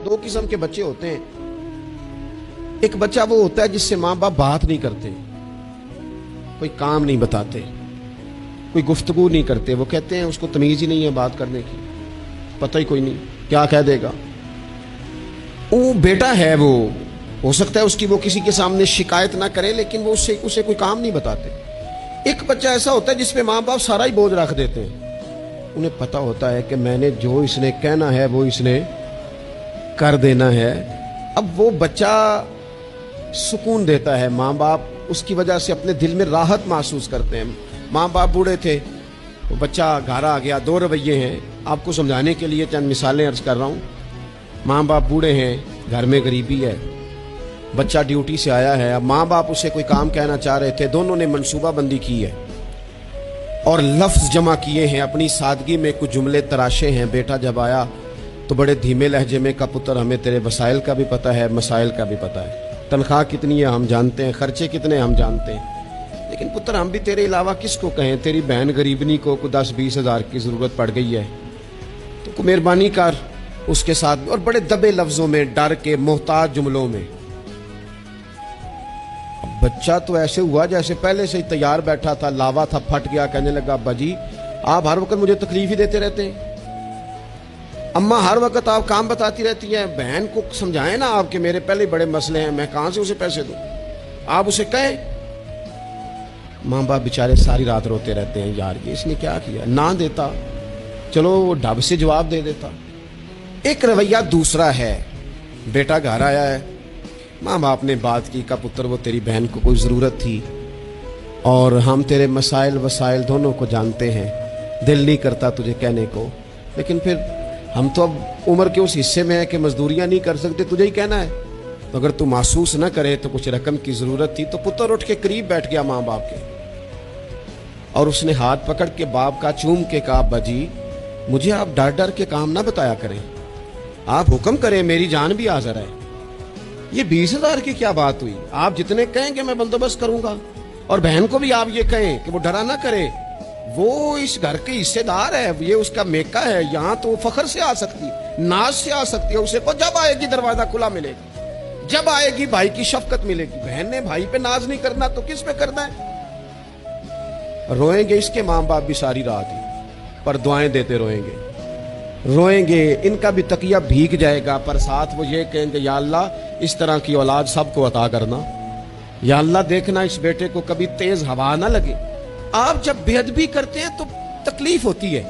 दो किस्म के बच्चे होते हैं। एक बच्चा वो होता है जिससे माँ बाप बात नहीं करते, कोई काम नहीं बताते, कोई गुफ्तगू नहीं करते। वो कहते हैं उसको तमीज ही नहीं है बात करने की, पता ही कोई नहीं क्या कह देगा। वो बेटा है, वो हो सकता है उसकी वो किसी के सामने शिकायत ना करे, लेकिन वो उसे कोई काम नहीं बताते। एक बच्चा ऐसा होता है जिसपे माँ बाप सारा ही बोझ रख देते हैं। उन्हें पता होता है कि मैंने जो इसने कहना है वो इसने कर देना है। अब वो बच्चा सुकून देता है, माँ बाप उसकी वजह से अपने दिल में राहत महसूस करते हैं। माँ बाप बूढ़े थे, वो बच्चा घर आ गया। दो रवैये हैं, आपको समझाने के लिए चंद मिसालें अर्ज कर रहा हूँ। माँ बाप बूढ़े हैं, घर में गरीबी है, बच्चा ड्यूटी से आया है। अब माँ बाप उसे कोई काम कहना चाह रहे थे, दोनों ने मनसूबा बंदी की है और लफ्ज जमा किए हैं, अपनी सादगी में कुछ जुमले तराशे हैं। बेटा जब आया तो बड़े धीमे लहजे में का पुत्र हमें तेरे वसाइल का भी पता है, मसाइल का भी पता है, तनख्वाह कितनी है हम जानते हैं, खर्चे कितने हम जानते हैं, लेकिन पुत्र हम भी तेरे अलावा किसको कहें। तेरी बहन गरीबनी को 10-20 हज़ार की ज़रूरत पड़ गई है, तो मेहरबानी कर उसके साथ। और बड़े दबे लफ्जों में, डर के, मोहताज जुमलों में। बच्चा तो ऐसे हुआ जैसे पहले से ही तैयार बैठा था, लावा था, फट गया। कहने लगा अब्बा जी आप हर वक्त मुझे तकलीफ ही देते रहते हैं, अम्मा हर वक्त आप काम बताती रहती हैं, बहन को समझाएं ना आप कि मेरे पहले बड़े मसले हैं, मैं कहां से उसे पैसे दूं, आप उसे कहें। माँ बाप बेचारे सारी रात रोते रहते हैं, यार ये इसने क्या किया, ना देता चलो वो ढब से जवाब दे देता। एक रवैया दूसरा है, बेटा घर आया है, माँ बाप ने बात की का पुत्र वो तेरी बहन को कोई ज़रूरत थी और हम तेरे मसाइल वसाइल दोनों को जानते हैं, दिल नहीं करता तुझे कहने को, लेकिन फिर हम तो अब उम्र के उस हिस्से में है कि मजदूरियां नहीं कर सकते, तुझे ही कहना है। तो अगर तू महसूस न करे तो कुछ रकम की ज़रूरत थी। तो पुत्र उठ के करीब बैठ गया माँ बाप के और उसने हाथ पकड़ के बाप का चूम के कहा अब्बा जी मुझे आप डर डर के काम ना बताया करें, आप हुक्म करें, मेरी जान भी हाज़िर है। ये 20 हज़ार की क्या बात हुई, आप जितने कहेंगे मैं बंदोबस्त करूंगा। और बहन को भी आप ये कहें कि वो डरा ना करे, वो इस घर के हिस्सेदार है, ये उसका मेका है, यहाँ तो फखर से आ सकती, नाज से आ सकती है। उसे को जब आएगी दरवाजा खुला मिलेगा, जब आएगी भाई की शफकत मिलेगी। बहन ने भाई पे नाज नहीं करना तो किस पे करना है। रोएंगे इसके माँ बाप भी सारी रात ही, पर दुआएं देते रोएंगे, इनका भी तकिया भीग जाएगा, पर साथ वो ये कहेंगे या अल्लाह इस तरह की औलाद सबको अता करना, या अल्लाह देखना इस बेटे को कभी तेज हवा ना लगे। आप जब बेअदबी करते हैं तो तकलीफ होती है,